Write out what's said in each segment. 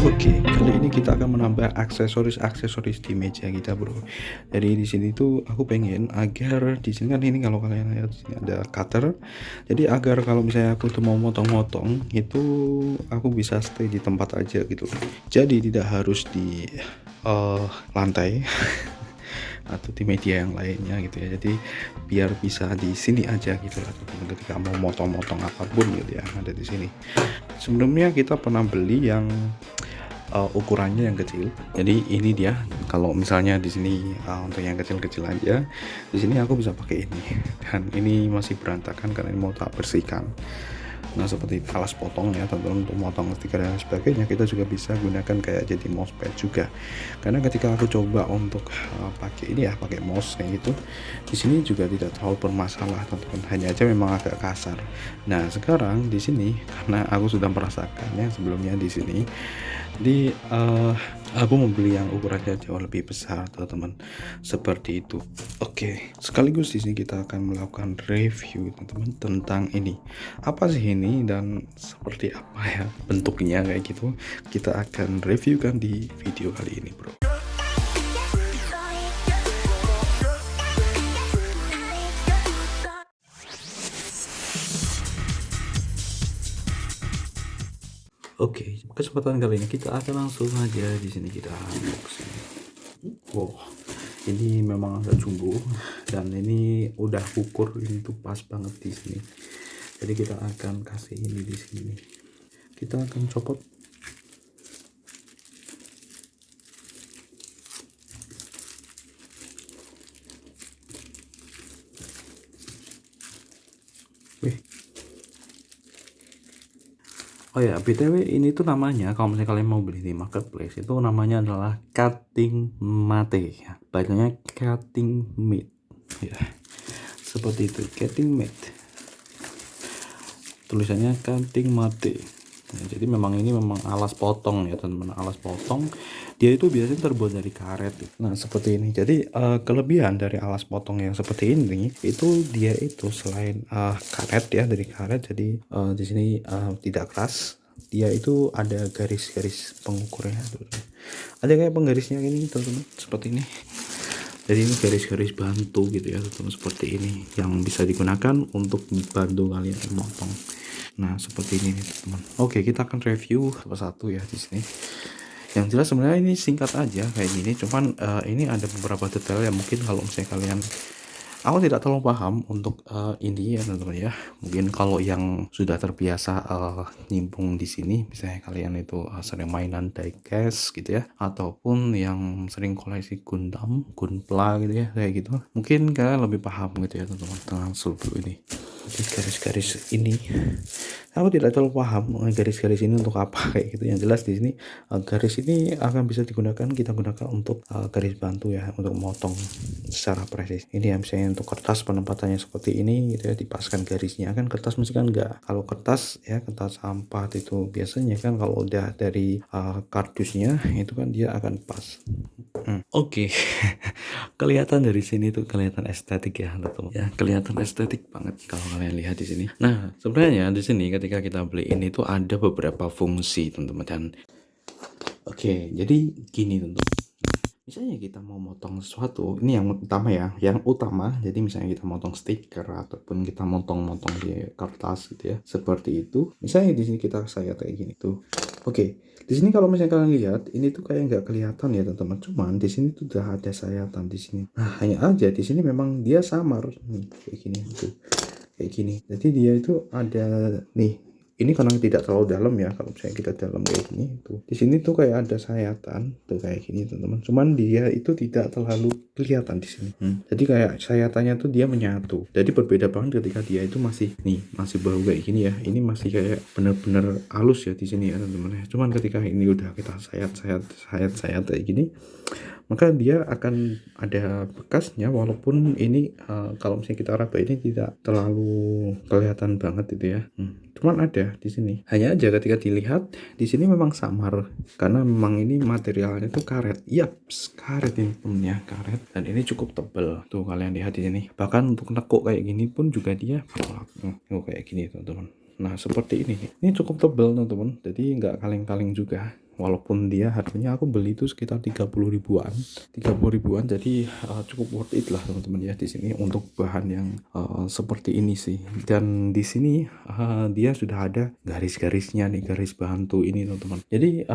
Oke, kali ini kita akan menambah aksesoris-aksesoris di meja kita, Bro. Jadi di sini tuh aku pengen agar di sini kan ini kalau kalian lihat di sini ada cutter. Jadi agar kalau misalnya aku tuh mau motong-motong itu aku bisa stay di tempat aja gitu. Jadi tidak harus di lantai atau di media yang lainnya gitu ya. Jadi biar bisa di sini aja gitu lah teman-teman, ketika mau motong-motong apapun gitu ya ada di sini. Sebelumnya kita pernah beli yang ukurannya yang kecil. Jadi ini dia. Kalau misalnya di sini untuk yang kecil-kecil aja, di sini aku bisa pakai ini. Dan ini masih berantakan karena ini mau tak bersihkan. Nah seperti alas potong ya teman-teman, untuk motong stiker dan sebagainya kita juga bisa gunakan kayak jadi mousepad juga. Karena ketika aku coba untuk pakai ini ya, pakai mouse kayak gitu, di sini juga tidak terlalu bermasalah teman-teman, hanya aja memang agak kasar. Nah sekarang di sini karena aku sudah merasakannya sebelumnya di sini, jadi aku membeli yang ukurannya jauh lebih besar teman-teman, seperti itu. Oke, sekaligus di sini kita akan melakukan review teman-teman tentang ini. Apa sih ini dan seperti apa ya bentuknya kayak gitu. Kita akan reviewkan di video kali ini, Bro. Oke, kesempatan kali ini kita akan langsung aja di sini kita unboxing. Wow, ini memang agak jumbo dan ini udah ukur ini tuh pas banget di sini. Jadi kita akan kasih ini di sini. Kita akan copot. Wih. Oh ya, BTW ini tuh namanya, kalau misalnya kalian mau beli di marketplace, itu namanya adalah cutting mate ya. Bacanya cutting meat. Ya. Seperti itu, cutting meat. Tulisannya cutting mate. Nah, jadi memang ini memang alas potong ya teman-teman, alas potong. Dia itu biasanya terbuat dari karet. Nah seperti ini. Jadi kelebihan dari alas potong yang seperti ini itu dia itu selain karet ya, dari karet. Jadi di sini tidak keras. Dia itu ada garis-garis pengukurnya. Ada kayak penggarisnya ini teman-teman, seperti ini. Jadi ini garis-garis bantu gitu ya teman-teman, seperti ini yang bisa digunakan untuk bantu kalian memotong. Nah seperti ini nih teman-teman. Oke, kita akan review satu-satu ya di sini. Yang jelas sebenarnya ini singkat aja kayak gini, cuman ini ada beberapa detail yang mungkin kalau misalnya kalian, aku tidak terlalu paham untuk ini ya teman-teman ya. Mungkin kalau yang sudah terbiasa nyimpung di sini, misalnya kalian itu sering mainan diecast gitu ya, ataupun yang sering koleksi Gundam, Gunpla gitu ya, kayak gitu. Mungkin kalian lebih paham gitu ya teman-teman tentang sulfur ini. Garis-garis ini aku tidak terlalu paham garis-garis ini untuk apa kayak gitu. Yang jelas di sini garis ini akan bisa digunakan, kita gunakan untuk garis bantu ya, untuk memotong secara presis. Ini ya misalnya untuk kertas penempatannya seperti ini gitu ya, dipaskan garisnya. Kan kertas mesti kan enggak, kalau kertas ya, kertas sampah itu biasanya kan kalau udah dari kardusnya itu kan dia akan pas. Oke. Kelihatan dari sini tuh kelihatan estetik ya teman-teman ya, kelihatan estetik banget kalau kalian lihat di sini. Nah sebenarnya di sini ketika kita beli ini tuh ada beberapa fungsi teman-teman. Dan oke, jadi gini teman-teman, misalnya kita mau motong sesuatu, ini yang utama ya, yang utama. Jadi misalnya kita motong stiker ataupun kita motong-motong di kertas gitu ya, seperti itu. Misalnya di sini kita sayat kayak gini tuh. Oke, di sini kalau misalnya kalian lihat, ini tuh kayak nggak kelihatan ya teman-teman. Cuman di sini tuh udah ada sayatan di sini. Nah, hanya aja di sini memang dia samar nih, kayak gini tuh, kayak gini. Jadi dia itu ada nih. Ini karena tidak terlalu dalam ya, kalau misalnya kita dalam kayak gini tuh. Di sini tuh kayak ada sayatan tuh kayak gini teman-teman. Cuman dia itu tidak terlalu kelihatan di sini. Jadi kayak sayatannya tuh dia menyatu. Jadi berbeda banget ketika dia itu masih nih, masih baru kayak gini ya. Ini masih kayak bener-bener halus ya di sini ya teman-teman ya. Cuman ketika ini udah kita sayat kayak gini, maka dia akan ada bekasnya, walaupun ini kalau misalnya kita raba ini tidak terlalu kelihatan banget itu ya. Cuman ada di sini. Hanya aja ketika dilihat di sini memang samar karena memang ini materialnya itu karet. Yaps, karet ini temennya, karet. Dan ini cukup tebal. Tuh kalian lihat di sini. Bahkan untuk nekuk kayak gini pun juga dia kayak gini teman-teman. Nah seperti ini cukup tebal teman-teman, jadi nggak kaleng-kaleng juga. walaupun dia harganya aku beli itu sekitar 30 ribuan jadi cukup worth it lah teman-teman ya di sini untuk bahan yang seperti ini sih. Dan di sini dia sudah ada garis-garisnya nih, garis bantu ini teman-teman. Jadi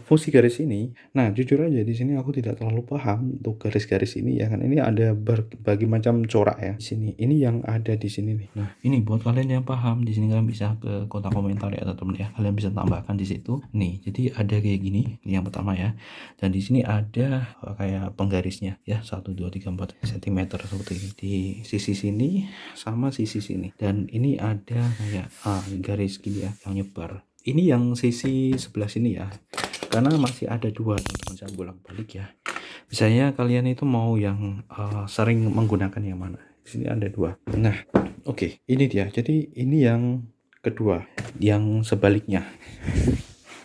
fungsi garis ini, nah jujur aja di sini aku tidak terlalu paham untuk garis-garis ini ya kan. Ini ada berbagai macam corak ya di sini. Ini yang ada di sini nih. Nah ini buat kalian yang paham, di sini kalian bisa ke kotak komentar ya teman-teman ya. Kalian bisa tambahkan di situ. Nih, jadi ada kayak gini, ini yang pertama ya. Dan di sini ada kayak penggarisnya ya, 1 2 3 4 cm seperti ini di sisi sini sama sisi sini. Dan ini ada kayak garis gini ya yang nyebar. Ini yang sisi sebelah sini ya. Karena masih ada dua teman-teman, saya bolak-balik ya. Misalnya kalian itu mau yang sering menggunakan yang mana? Di sini ada dua. Nah, oke, ini dia. Jadi ini yang kedua, yang sebaliknya.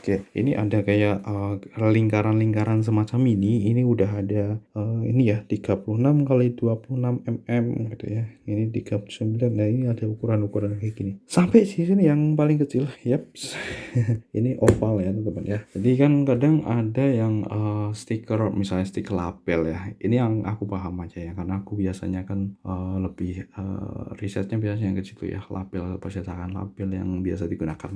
Oke, ini ada kayak lingkaran-lingkaran semacam ini. Ini udah ada ini ya 36 kali 26 mm gitu ya. Ini 39. Nah, ini ada ukuran-ukuran kayak gini. Sampai sini yang paling kecil, yaps. Ini oval ya, teman-teman ya. Jadi kan kadang ada yang stiker, misalnya stiker label ya. Ini yang aku paham aja ya, karena aku biasanya kan lebih risetnya biasanya ke situ ya, label percetakan label yang biasa digunakan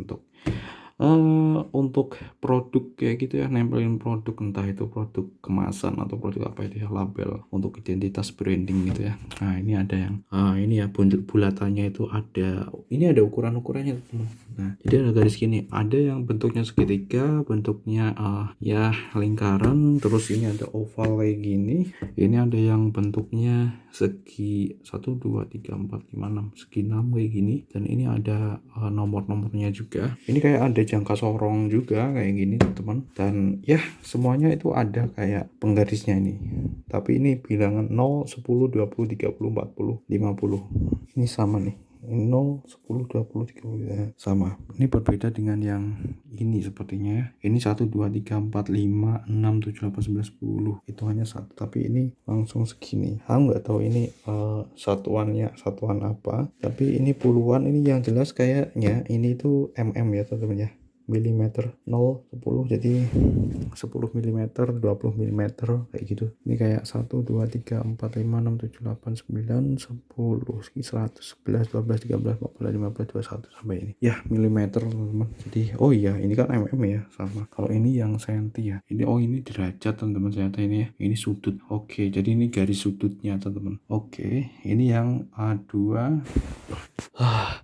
untuk produk kayak gitu ya, nempelin produk, entah itu produk kemasan atau produk apa itu ya, label untuk identitas branding gitu ya. Nah ini ada yang ini ya, bulatannya itu ada, ini ada ukuran-ukurannya teman. Nah jadi ada garis gini, ada yang bentuknya segitiga, bentuknya ya lingkaran, terus ini ada oval kayak gini. Ini ada yang bentuknya segi 1 2 3 4 5 6 segi 6 kayak gini, dan ini ada nomor-nomornya juga. Ini kayak ada jangka sorong juga kayak gini teman-teman, dan ya semuanya itu ada kayak penggarisnya ini, tapi ini bilangan 0 10 20 30 40 50. Ini sama nih, 0 10 20 30 ya, sama. Ini berbeda dengan yang ini sepertinya ya. Ini 1 2 3 4 5 6 7 8 9 10, itu hanya satu, tapi ini langsung segini. Aku nggak tahu ini satuannya satuan apa, tapi ini puluhan. Ini yang jelas kayaknya ini tuh mm ya teman-teman ya, milimeter 0 10, jadi 10 mm 20 mm kayak gitu. Ini kayak 1 2 3 4 5 6 7 8 9 10 100 11 12 13 14 15 21 sampai ini ya milimeter teman-teman. Jadi oh iya, ini kan mm ya, sama. Kalau ini yang senti ya, ini oh ini derajat teman-teman, ternyata ini ya, ini sudut. Oke, jadi ini garis sudutnya teman-teman. Oke, ini yang A2.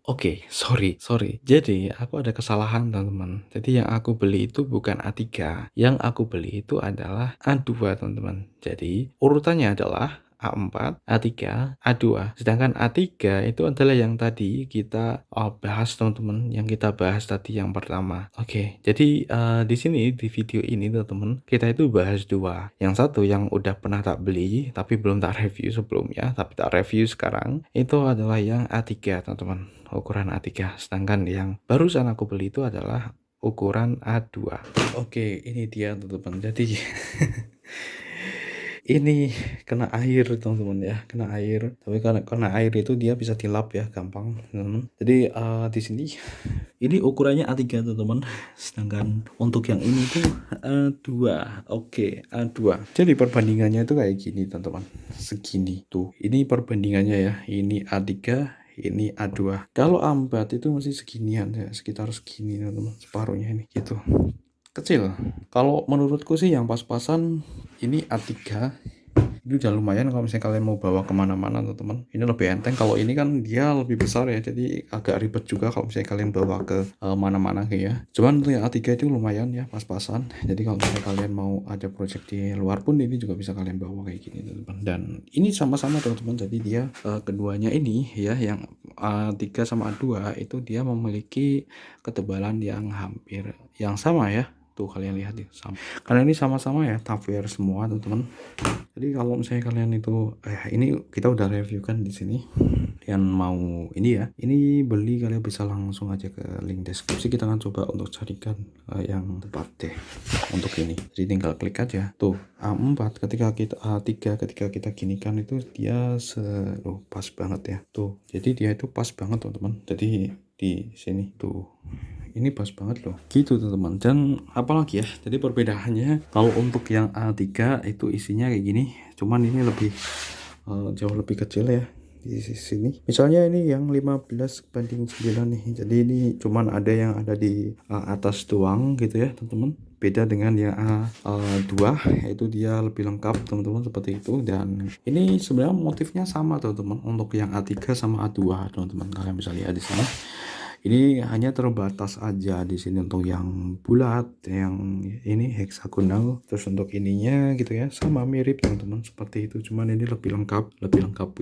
Oke, sorry. Jadi aku ada kesalahan teman-teman. Jadi yang aku beli itu bukan A3. Yang aku beli itu adalah A2 teman-teman. Jadi urutannya adalah A4, A3, A2. Sedangkan A3 itu adalah yang tadi kita bahas teman-teman. Yang kita bahas tadi yang pertama. Oke, jadi di sini di video ini teman-teman, kita itu bahas dua. Yang satu yang udah pernah tak beli tapi belum tak review sebelumnya, tapi tak review sekarang, itu adalah yang A3 teman-teman, ukuran A3. Sedangkan yang barusan aku beli itu adalah ukuran A2. Oke, ini dia teman-teman. Jadi ini kena air teman-teman ya, kena air. Tapi karena kena air itu dia bisa dilap ya, gampang teman-teman. Jadi di sini ini ukurannya A3 teman-teman. Sedangkan untuk yang ini tuh A2. Oke, A2. Jadi perbandingannya itu kayak gini teman-teman. Segini tuh. Ini perbandingannya ya. Ini A3, ini A2. Kalau A4 itu masih seginian ya, sekitar segini teman-teman. Separuhnya ini gitu. Kecil. Kalau menurutku sih yang pas-pasan ini A3. Ini udah lumayan kalau misalnya kalian mau bawa kemana-mana teman-teman. Ini lebih enteng. Kalau ini kan dia lebih besar ya, jadi agak ribet juga kalau misalnya kalian bawa ke mana-mana kayak ya. Cuman untuk yang A3 itu lumayan ya, pas-pasan. Jadi kalau misalnya kalian mau ada project di luar pun ini juga bisa kalian bawa kayak gini teman-teman. Dan ini sama-sama teman-teman. Jadi dia keduanya ini ya, yang A3 sama A2 itu dia memiliki ketebalan yang hampir yang sama ya. Tuh kalian lihat ya, sama. Karena ini sama-sama ya, Tamiya semua teman-teman. Jadi kalau misalnya kalian itu ini kita udah review kan di sini. Yang mau ini ya, ini beli kalian bisa langsung aja ke link deskripsi. Kita akan coba untuk carikan yang tepat deh untuk ini. Jadi tinggal klik aja. Tuh A4 ketika kita A3 ketika kita ginikan itu dia pas banget ya. Tuh. Jadi dia itu pas banget teman-teman. Jadi di sini tuh. ini pas banget loh gitu teman-teman. Dan apalagi ya, jadi perbedaannya kalau untuk yang A3 itu isinya kayak gini, cuman ini lebih jauh lebih kecil ya di sini. Misalnya ini yang 15:9 nih, jadi ini cuman ada yang ada di atas doang gitu ya teman-teman. Beda dengan yang A2, yaitu dia lebih lengkap teman-teman seperti itu. Dan ini sebenarnya motifnya sama teman-teman untuk yang A3 sama A2 teman-teman, kalian bisa lihat di sana. Ini hanya terbatas aja di sini untuk yang bulat, yang ini heksagonal. Terus untuk ininya gitu ya, sama mirip teman-teman seperti itu. Cuman ini lebih lengkap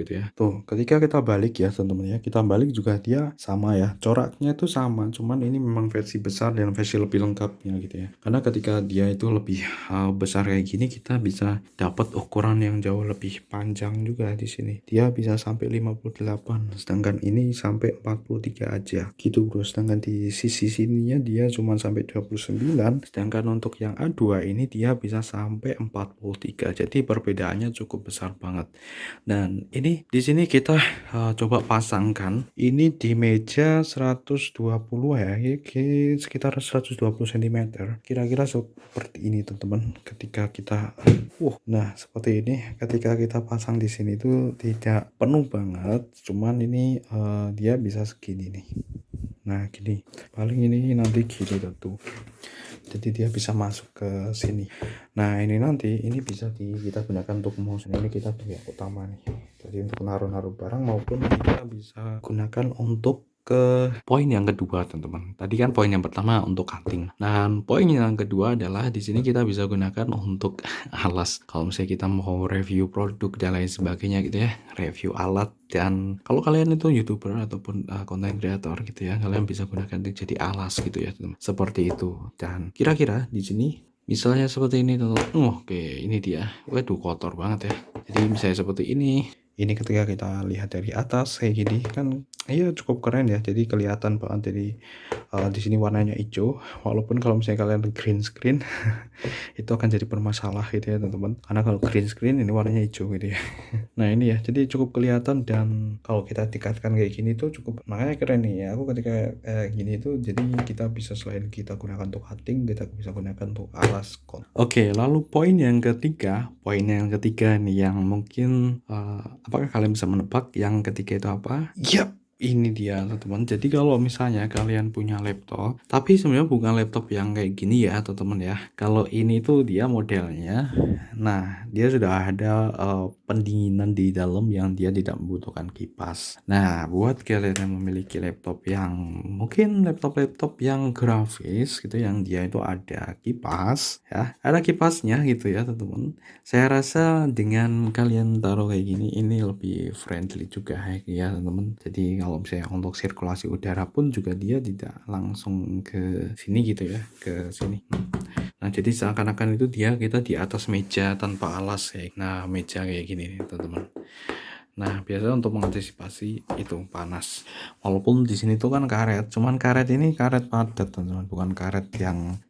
gitu ya. Tuh, ketika kita balik ya teman-teman ya, kita balik juga dia sama ya. Coraknya itu sama, cuman ini memang versi besar dan versi lebih lengkapnya gitu ya. Karena ketika dia itu lebih besar kayak gini, kita bisa dapat ukuran yang jauh lebih panjang juga di sini. Dia bisa sampai 58, sedangkan ini sampai 43 aja. Gitu bro, sedangkan di sisi sininya dia cuma sampai 29, sedangkan untuk yang A2 ini dia bisa sampai 43. Jadi perbedaannya cukup besar banget. Dan ini di sini kita coba pasangkan ini di meja 120 ya, sekitar 120 cm. Kira-kira seperti ini teman-teman. Ketika kita nah seperti ini, ketika kita pasang di sini tuh tidak penuh banget, cuman ini dia bisa segini nih. Nah gini, paling ini nanti gini tuh. Jadi dia bisa masuk ke sini. Nah ini nanti ini bisa kita gunakan untuk mouse. Ini kita tuh yang utama nih. Jadi untuk naruh-naruh barang, maupun kita bisa gunakan untuk ke poin yang kedua teman-teman. Tadi kan poin yang pertama untuk cutting. Dan poin yang kedua adalah di sini kita bisa gunakan untuk alas. Kalau misalnya kita mau review produk dan lain sebagainya gitu ya, review alat. Dan kalau kalian itu YouTuber ataupun content creator gitu ya, kalian bisa gunakan jadi alas gitu ya teman. Seperti itu. Dan kira-kira di sini misalnya seperti ini teman-teman. Oke, ini dia. Waduh, kotor banget ya. Jadi misalnya seperti ini. Ini ketika kita lihat dari atas kayak gini kan, iya cukup keren ya. Jadi kelihatan banget. Jadi di sini warnanya hijau. Walaupun kalau misalnya kalian green screen itu akan jadi bermasalah gitu ya teman-teman. Karena kalau green screen ini warnanya hijau gitu ya. Nah ini ya, jadi cukup kelihatan. Dan kalau kita tingkatkan kayak gini tuh cukup, makanya keren nih ya. Aku ketika gini tuh, jadi kita bisa selain kita gunakan untuk cutting, kita bisa gunakan untuk alas. Oke, lalu poin yang ketiga nih yang mungkin apakah kalian bisa menebak yang ketiga itu apa? Yap, ini dia teman-teman. Jadi kalau misalnya kalian punya laptop, tapi sebenarnya bukan laptop yang kayak gini ya teman-teman ya. Kalau ini tuh dia modelnya, nah dia sudah ada pendinginan di dalam yang dia tidak membutuhkan kipas. Nah buat kalian yang memiliki laptop yang mungkin laptop yang grafis gitu, yang dia itu ada kipas ya, ada kipasnya gitu ya teman-teman. Saya rasa dengan kalian taruh kayak gini, ini lebih friendly juga ya teman-teman. Jadi kalau misalnya untuk sirkulasi udara pun juga dia tidak langsung ke sini gitu ya, ke sini. Nah jadi seakan-akan itu kita di atas meja tanpa alas ya. Nah meja kayak gini nih teman-teman. Nah biasanya untuk mengantisipasi itu panas. Walaupun di sini tuh kan karet, cuman karet ini karet padat teman-teman, bukan karet yang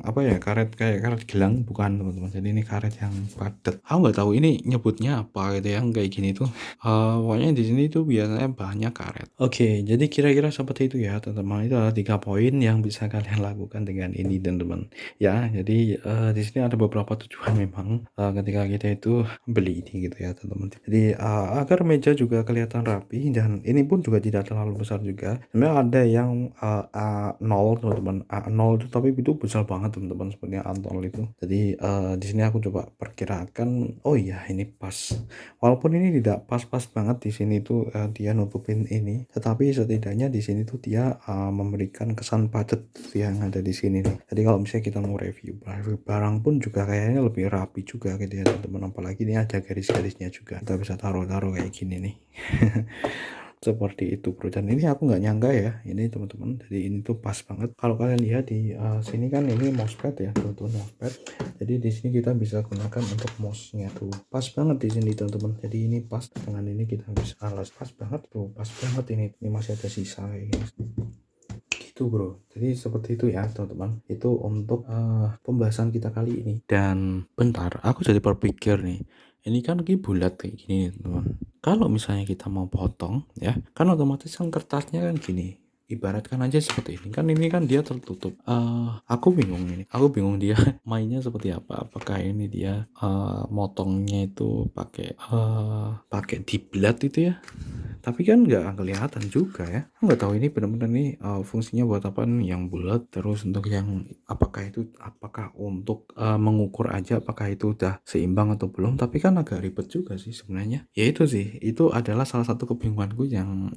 apa ya, karet kayak karet gelang, bukan teman-teman. Jadi ini karet yang padat. Aku nggak tahu ini nyebutnya apa gitu yang kayak gini tuh. Pokoknya di sini tuh biasanya banyak karet. Oke, jadi kira-kira seperti itu ya teman-teman. Itu adalah 3 poin yang bisa kalian lakukan dengan ini teman-teman. Ya, jadi di sini ada beberapa tujuan memang ketika kita itu beli ini gitu ya teman-teman. Jadi agar meja juga kelihatan rapi, dan ini pun juga tidak terlalu besar juga. Sebenarnya ada yang A0 teman-teman, A0 itu tapi itu besar banget teman-teman, seperti A0 itu. Jadi di sini aku coba perkirakan, oh iya ini pas. Walaupun ini tidak pas-pas banget di sini tuh dia nutupin ini, tetapi setidaknya di sini tuh dia memberikan kesan padat yang ada di sini nih. Jadi kalau misalnya kita mau review barang pun juga kayaknya lebih rapi juga gitu ya teman-teman. Apalagi ini ada garis-garisnya juga, kita bisa taruh-taruh kayak gini nih. Seperti itu bro. Dan ini aku nggak nyangka ya ini teman-teman. Jadi ini tuh pas banget. Kalau kalian lihat di sini kan ini mousepad ya teman-teman, mousepad. Jadi di sini kita bisa gunakan untuk mouse-nya tuh pas banget di sini teman-teman. Jadi ini pas dengan ini kita bisa alas, pas banget tuh, pas banget ini masih ada sisa kayak gini gitu bro. Jadi seperti itu ya teman-teman. Itu untuk pembahasan kita kali ini. Dan bentar, aku jadi berpikir nih, ini kan bulat kayak gini teman. Kalau misalnya kita mau potong ya, kan otomatis kan kertasnya kan gini. ibaratkan aja seperti ini kan dia tertutup. Aku bingung ini, aku bingung dia mainnya seperti apa. Apakah ini dia motongnya itu pakai diblat itu ya? Tapi kan nggak kelihatan juga ya. Aku nggak tahu ini benar-benar nih fungsinya buat apa nih, yang bulat terus untuk yang apakah untuk mengukur aja apakah itu udah seimbang atau belum. Tapi kan agak ribet juga sih sebenarnya. Ya itu sih, itu adalah salah satu kebingunganku yang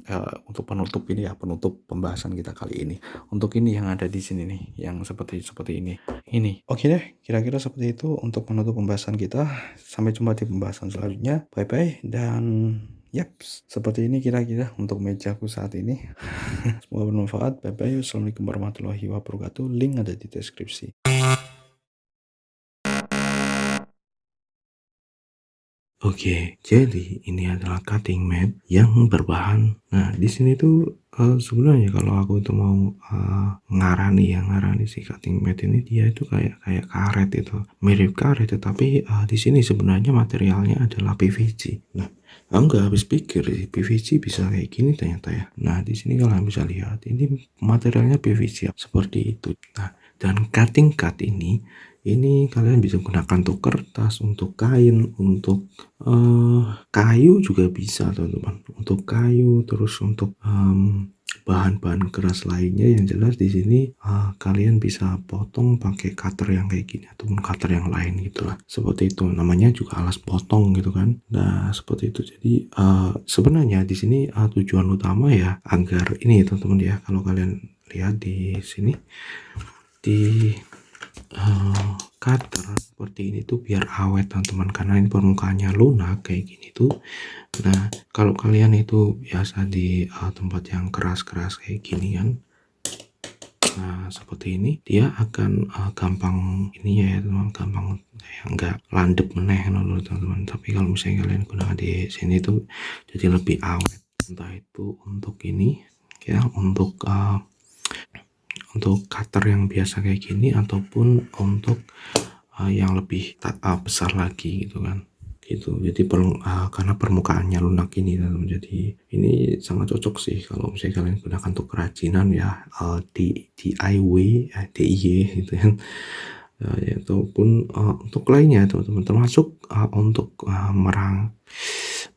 untuk penutup ini ya, penutup pembahasan kita kali ini. Untuk ini yang ada di sini nih, yang seperti ini. Ini. Oke deh, kira-kira seperti itu untuk menutup pembahasan kita. Sampai jumpa di pembahasan selanjutnya. Bye bye dan yap, seperti ini kira-kira untuk mejaku saat ini. Semoga bermanfaat. Bye bye. Assalamualaikum warahmatullahi wabarakatuh. Link ada di deskripsi. Oke, jadi ini adalah cutting mat yang berbahan. Nah, di sini tuh sebenarnya kalau aku itu mau ngarani si cutting mat ini, dia itu kayak karet itu, mirip karet, tetapi di sini sebenarnya materialnya adalah PVC. Nah, aku nggak habis pikir sih PVC bisa kayak gini ternyata ya. Nah, di sini kalian bisa lihat ini materialnya PVC seperti itu. Nah, dan cutting cut ini kalian bisa gunakan untuk kertas, untuk kain, untuk kayu juga bisa teman-teman. Untuk kayu, terus untuk bahan-bahan keras lainnya. Yang jelas di sini kalian bisa potong pakai cutter yang kayak gini ataupun cutter yang lain gitulah. Seperti itu, namanya juga alas potong gitu kan. Nah seperti itu. Jadi sebenarnya di sini tujuan utama ya agar ini teman-teman ya, kalau kalian lihat di sini di cutter seperti ini tuh biar awet teman-teman, karena ini permukaannya lunak kayak gini tuh. Nah kalau kalian itu biasa di tempat yang keras-keras kayak gini kan, nah seperti ini dia akan gampang ininya ya teman, gampang ya, nggak landep meneh dulu teman-teman. Tapi kalau misalnya kalian gunakan di sini tuh jadi lebih awet, entah itu untuk ini ya, untuk cutter yang biasa kayak gini ataupun untuk yang lebih besar lagi gitu kan, gitu. Jadi karena permukaannya lunak ini teman, jadi ini sangat cocok sih kalau misalnya kalian gunakan untuk kerajinan ya, DIY gitu kan. Ataupun untuk lainnya teman-teman, termasuk untuk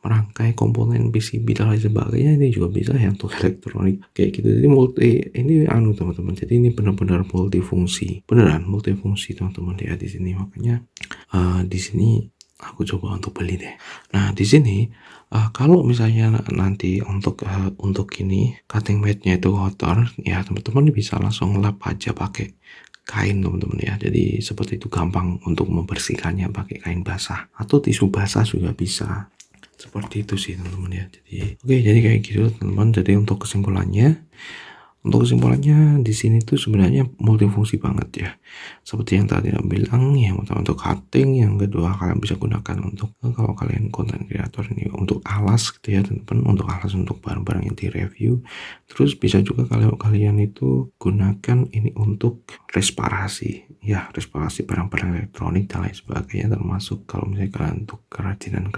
merangkai komponen PCB dan lain sebagainya, ini juga bisa ya untuk elektronik kayak gitu. Jadi ini teman-teman, jadi ini benar-benar multifungsi, beneran multifungsi teman-teman ya di sini. Makanya di sini aku coba untuk beli deh. Nah di sini kalau misalnya nanti untuk ini cutting mat-nya itu kotor ya, teman-teman bisa langsung lap aja pakai kain teman-teman ya. Jadi seperti itu, gampang untuk membersihkannya pakai kain basah atau tisu basah juga bisa. Seperti itu sih teman-teman ya. Jadi oke, jadi kayak gitu teman-teman. Jadi untuk kesimpulannya di sini tuh sebenarnya multifungsi banget ya. Seperti yang tadi aku bilang, yang pertama untuk cutting, yang kedua kalian bisa gunakan untuk kalau kalian konten kreator ini untuk alas gitu ya teman-teman, untuk alas untuk barang-barang yang di review. Terus bisa juga kalau kalian itu gunakan ini untuk resparasi ya, resparasi barang-barang elektronik dan lain sebagainya, termasuk kalau misalnya kalian untuk kerajinan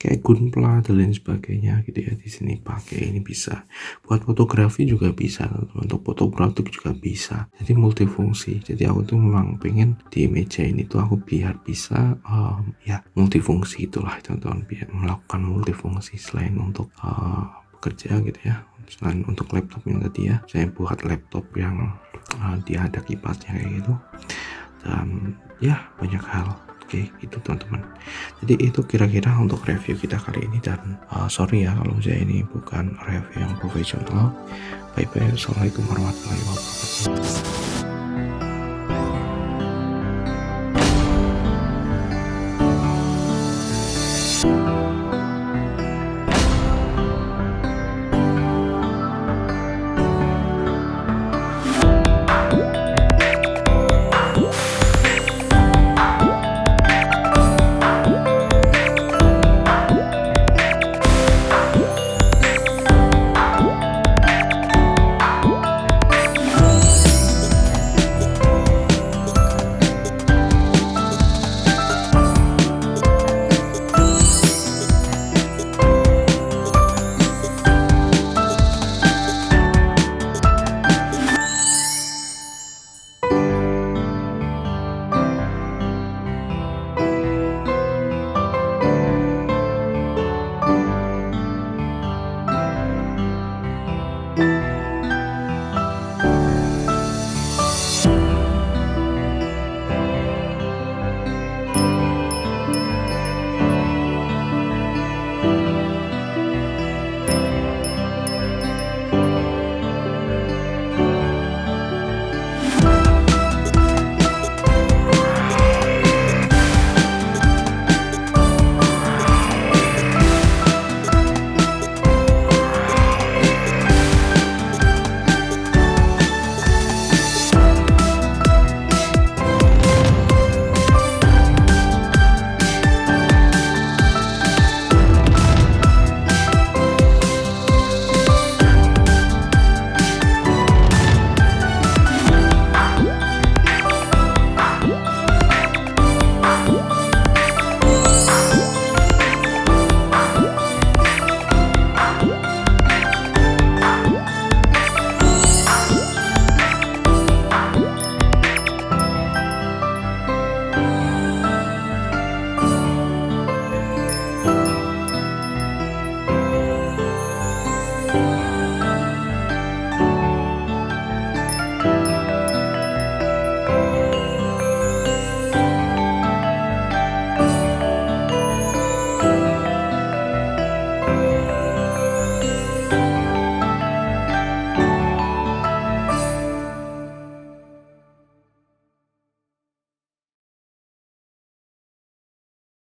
kayak gunpla dan lain sebagainya gitu ya. Di sini pakai ini bisa buat fotografi juga bisa, untuk fotografi juga bisa. Jadi multifungsi. Jadi aku tuh memang pengen di meja ini tuh aku biar bisa ya multifungsi itulah teman-teman, biar melakukan multifungsi selain untuk bekerja gitu ya, selain untuk laptop yang tadi ya, saya buat laptop yang dia ada kipasnya kayak gitu, dan ya banyak hal. Oke, itu teman-teman. Jadi itu kira-kira untuk review kita kali ini, dan sorry ya kalau saya ini bukan review yang profesional. Bye bye. Assalamualaikum warahmatullahi wabarakatuh.